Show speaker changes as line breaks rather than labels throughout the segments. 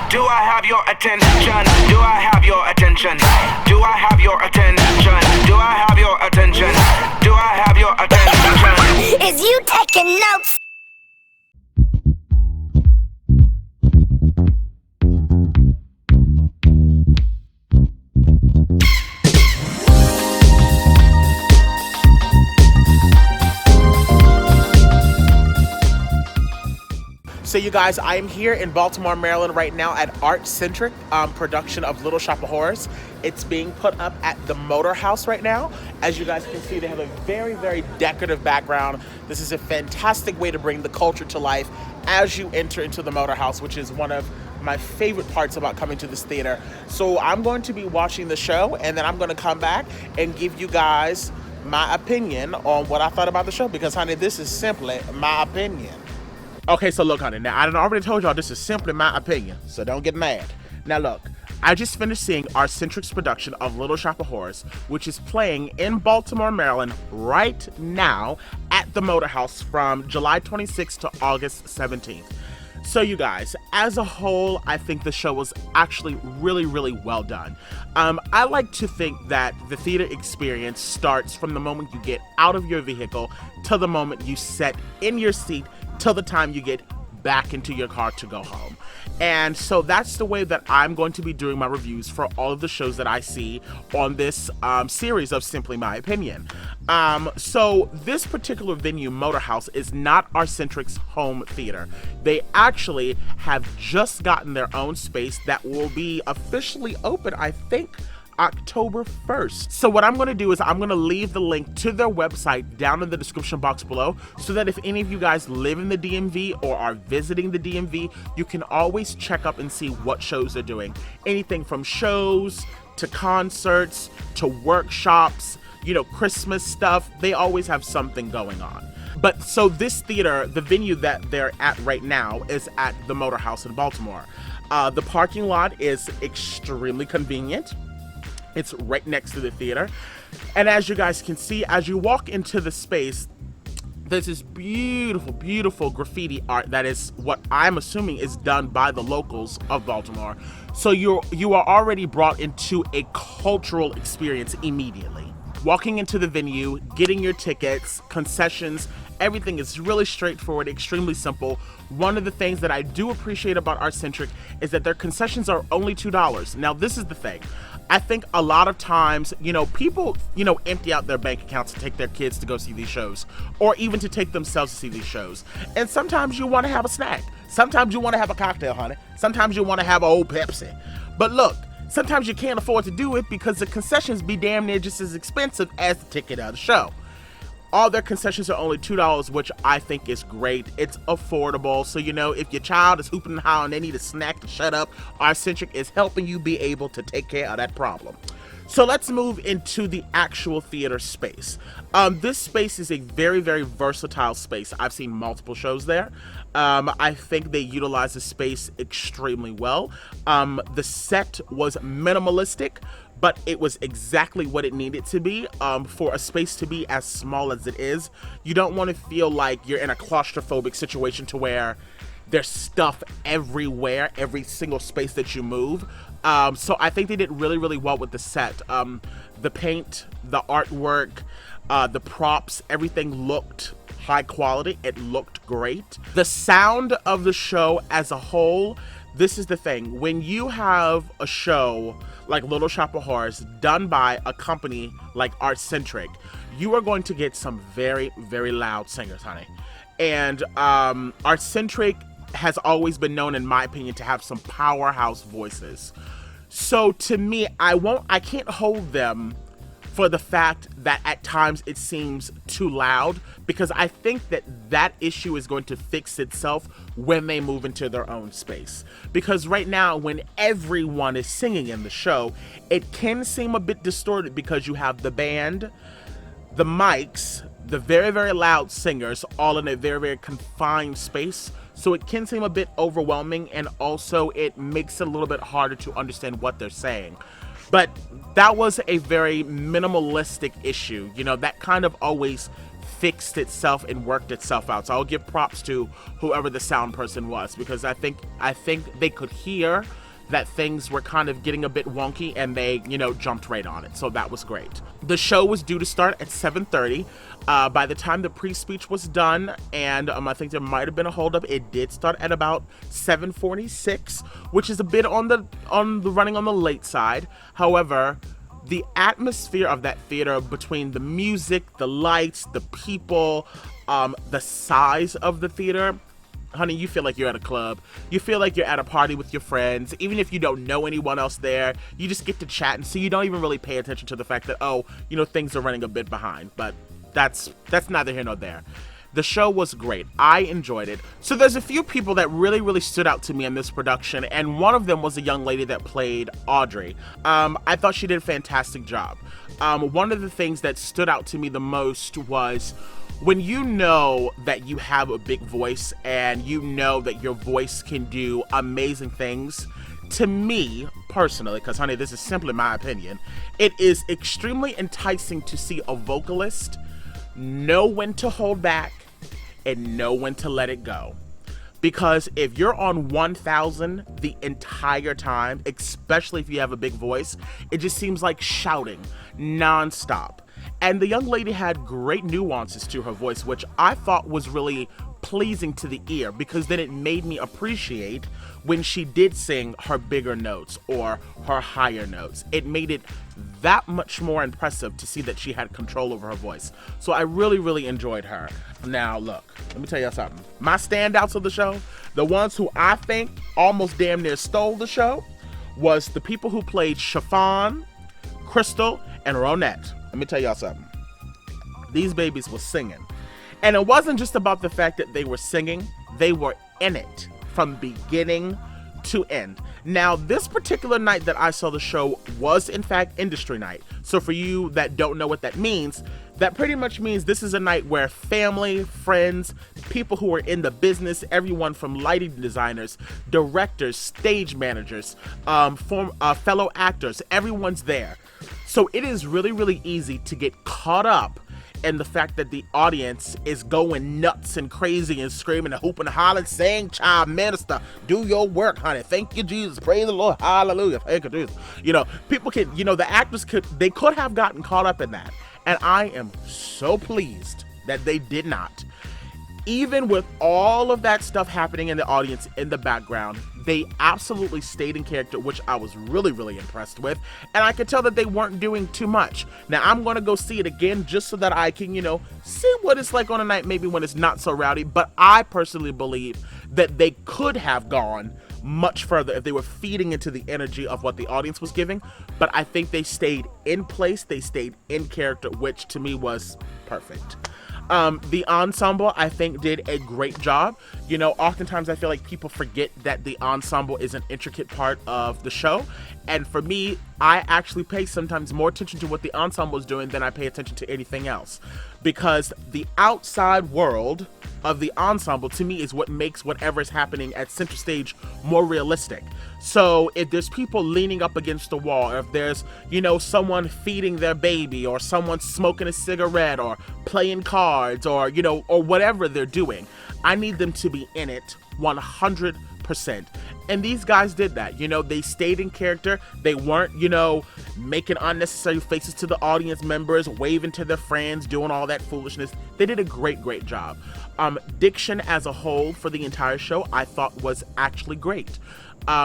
Do I have your attention? Do I have your attention? Do I have your attention? Do I have your attention? Do I have your attention?
Is you taking notes?
So you guys, I am here in Baltimore, Maryland right now at ArtsCentric production of Little Shop of Horrors. It's being put up at the Motor House right now. As you guys can see, they have a very, very decorative background. This is a fantastic way to bring the culture to life as you enter into the Motor House, which is one of my favorite parts about coming to this theater. So I'm going to be watching the show, and then I'm going to come back and give you guys my opinion on what I thought about the show, because honey, this is simply my opinion. Okay, so look, honey, now I done already told y'all this is simply my opinion, so don't get mad. Now look, I just finished seeing ArtsCentric's production of Little Shop of Horrors, which is playing in Baltimore, Maryland right now at the Motor House from July 26th to August 17th. So you guys, as a whole, I think the show was actually really, really well done. I like to think that the theater experience starts from the moment you get out of your vehicle to the moment you sit in your seat till the time you get back into your car to go home. And so that's the way that I'm going to be doing my reviews for all of the shows that I see on this series of Simply My Opinion. So this particular venue, Motor House, is not ArtsCentric's home theater. They actually have just gotten their own space that will be officially open, I think, October 1st. So what I'm going to do is I'm going to leave the link to their website down in the description box below, so that if any of you guys live in the DMV or are visiting the DMV, you can always check up and see what shows they're doing. Anything from shows to concerts to workshops, you know, Christmas stuff. They always have something going on. But so this theater, the venue that they're at right now, is at the Motor House in Baltimore. The parking lot is extremely convenient. It's right next to the theater. And as you guys can see, as you walk into the space, there's this beautiful, beautiful graffiti art that is what I'm assuming is done by the locals of Baltimore. So you are already brought into a cultural experience immediately. Walking into the venue, getting your tickets, concessions, everything is really straightforward, extremely simple. One of the things that I do appreciate about ArtsCentric is that their concessions are only $2. Now, this is the thing. I think a lot of times, you know, people, you know, empty out their bank accounts to take their kids to go see these shows, or even to take themselves to see these shows. And sometimes you want to have a snack. Sometimes you want to have a cocktail, honey. Sometimes you want to have an old Pepsi. But look, sometimes you can't afford to do it because the concessions be damn near just as expensive as the ticket of the show. All their concessions are only $2, which I think is great. It's affordable. So, you know, if your child is hooping and hollering and they need a snack to shut up, ArtsCentric is helping you be able to take care of that problem. So let's move into the actual theater space. This space is a very, very versatile space. I've seen multiple shows there. I think they utilize the space extremely well. The set was minimalistic, but it was exactly what it needed to be for a space to be as small as it is. You don't want to feel like you're in a claustrophobic situation to where there's stuff everywhere, every single space that you move. So I think they did really, really well with the set. The paint, the artwork, the props, everything looked high quality. It looked great. The sound of the show as a whole, this is the thing. When you have a show like Little Shop of Horrors done by a company like ArtsCentric, you are going to get some very, very loud singers, honey. And ArtsCentric has always been known, in my opinion, to have some powerhouse voices. So to me, I can't hold them for the fact that at times it seems too loud, because I think that that issue is going to fix itself when they move into their own space. Because right now, when everyone is singing in the show, it can seem a bit distorted because you have the band, the mics, the very, very loud singers, all in a very, very confined space. So it can seem a bit overwhelming, and also it makes it a little bit harder to understand what they're saying. But that was a very minimalistic issue. You know, that kind of always fixed itself and worked itself out. So I'll give props to whoever the sound person was, because I think they could hear that things were kind of getting a bit wonky, and they, jumped right on it. So that was great. The show was due to start at 7:30. By the time the pre-speech was done, and I think there might have been a holdup, it did start at about 7:46, which is a bit on the running on the late side. However, the atmosphere of that theater, between the music, the lights, the people, the size of the theater, honey, you feel like you're at a club. You feel like you're at a party with your friends. Even if you don't know anyone else there, you just get to chat, and so you don't even really pay attention to the fact that, things are running a bit behind. But that's neither here nor there. The show was great. I enjoyed it. So there's a few people that really, really stood out to me in this production, and one of them was a young lady that played Audrey. I thought she did a fantastic job. One of the things that stood out to me the most was when you know that you have a big voice and you know that your voice can do amazing things. To me, personally, because honey, this is simply my opinion, it is extremely enticing to see a vocalist know when to hold back and know when to let it go. Because if you're on 1,000 the entire time, especially if you have a big voice, it just seems like shouting nonstop. And the young lady had great nuances to her voice, which I thought was really pleasing to the ear, because then it made me appreciate when she did sing her bigger notes or her higher notes. It made it that much more impressive to see that she had control over her voice. So I really, really enjoyed her. Now, look, let me tell you something. My standouts of the show, the ones who I think almost damn near stole the show, was the people who played Chiffon, Crystal, and Ronette. Let me tell y'all something. These babies were singing. And it wasn't just about the fact that they were singing, they were in it from beginning to end. Now, this particular night that I saw the show was in fact industry night. So for you that don't know what that means, that pretty much means this is a night where family, friends, people who are in the business, everyone from lighting designers, directors, stage managers, fellow actors, everyone's there. So it is really, really easy to get caught up in the fact that the audience is going nuts and crazy and screaming and hooping and hollering, saying, child minister, do your work, honey. Thank you, Jesus. Praise the Lord. Hallelujah. Thank you, Jesus. People could, the actors could have gotten caught up in that. And I am so pleased that they did not. Even with all of that stuff happening in the audience in the background, they absolutely stayed in character, which I was really, really impressed with. And I could tell that they weren't doing too much. Now, I'm going to go see it again just so that I can, see what it's like on a night maybe when it's not so rowdy. But I personally believe that they could have gone much further if they were feeding into the energy of what the audience was giving. But I think they stayed in place. They stayed in character, which to me was perfect. The ensemble, I think, did a great job. Oftentimes I feel like people forget that the ensemble is an intricate part of the show. And for me, I actually pay sometimes more attention to what the ensemble is doing than I pay attention to anything else. Because the outside world of the ensemble, to me, is what makes whatever is happening at center stage more realistic. So if there's people leaning up against the wall, or if there's, someone feeding their baby, or someone smoking a cigarette, or playing cards, or, or whatever they're doing, I need them to be in it 100%. And these guys did that. They stayed in character. They weren't, making unnecessary faces to the audience members, waving to their friends, doing all that foolishness. They did a great, great job. Diction as a whole for the entire show, I thought was actually great.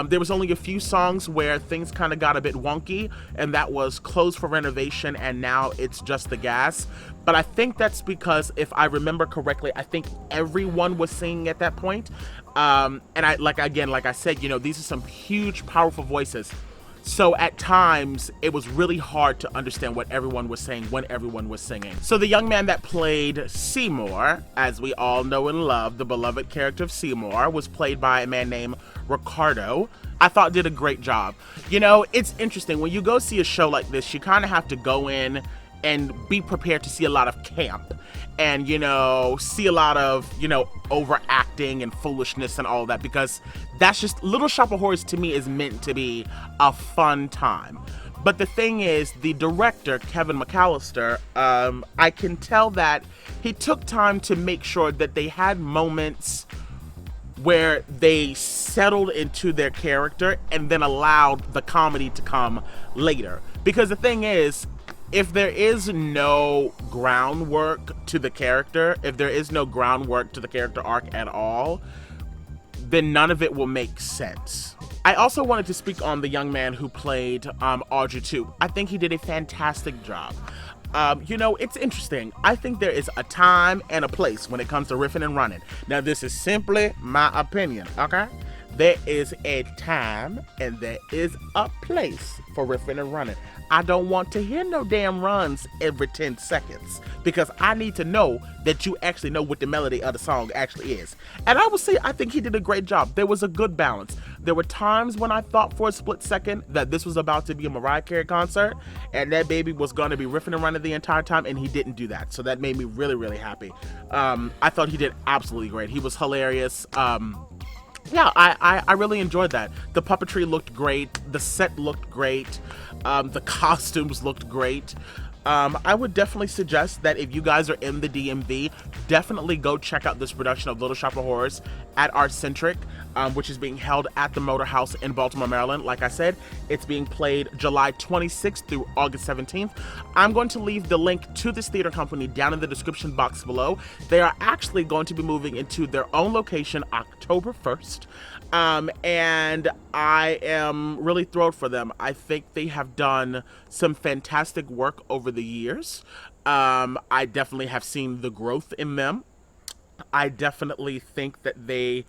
There was only a few songs where things kind of got a bit wonky, and that was Closed for Renovation and Now It's Just the Gas. But I think that's because, if I remember correctly, I think everyone was singing at that point. And like I said, these are some huge, powerful voices. So at times, it was really hard to understand what everyone was saying when everyone was singing. So the young man that played Seymour, as we all know and love, the beloved character of Seymour, was played by a man named Ricardo. I thought did a great job. It's interesting. When you go see a show like this, you kind of have to go in and be prepared to see a lot of camp and, you know, see a lot of, you know, overacting and foolishness and all that, because that's just, Little Shop of Horrors to me is meant to be a fun time. But the thing is, the director, Kevin McAllister, I can tell that he took time to make sure that they had moments where they settled into their character and then allowed the comedy to come later. Because the thing is, if there is no groundwork to the character, if there is no groundwork to the character arc at all, then none of it will make sense. I also wanted to speak on the young man who played Audrey 2. I think he did a fantastic job. You know, it's interesting. I think there is a time and a place when it comes to riffing and running. Now, this is simply my opinion, okay? There is a time and there is a place for riffing and running. I don't want to hear no damn runs every 10 seconds because I need to know that you actually know what the melody of the song actually is. And I will say, I think he did a great job. There was a good balance. There were times when I thought for a split second that this was about to be a Mariah Carey concert and that baby was going to be riffing and running the entire time, and he didn't do that. So that made me really, really happy. I thought he did absolutely great. He was hilarious. Yeah, I really enjoyed that. The puppetry looked great. The set looked great. The costumes looked great. I would definitely suggest that if you guys are in the DMV, definitely go check out this production of Little Shop of Horrors at ArtsCentric, which is being held at the Motor House in Baltimore, Maryland. Like I said, it's being played July 26th through August 17th. I'm going to leave the link to this theater company down in the description box below. They are actually going to be moving into their own location October 1st. And I am really thrilled for them. I think they have done some fantastic work over the years. I definitely have seen the growth in them. I definitely think that they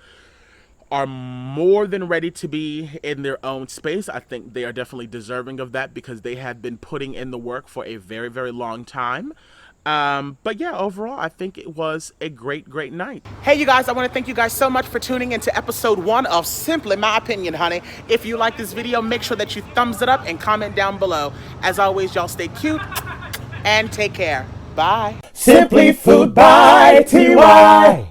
are more than ready to be in their own space. I think they are definitely deserving of that because they have been putting in the work for a very, very long time. But yeah, overall, I think it was a great, great night. Hey, you guys, I want to thank you guys so much for tuning into episode 1 of Simply My Opinion, honey. If you like this video, make sure that you thumbs it up and comment down below. As always, y'all stay cute and take care. Bye.
Simply Food by TY.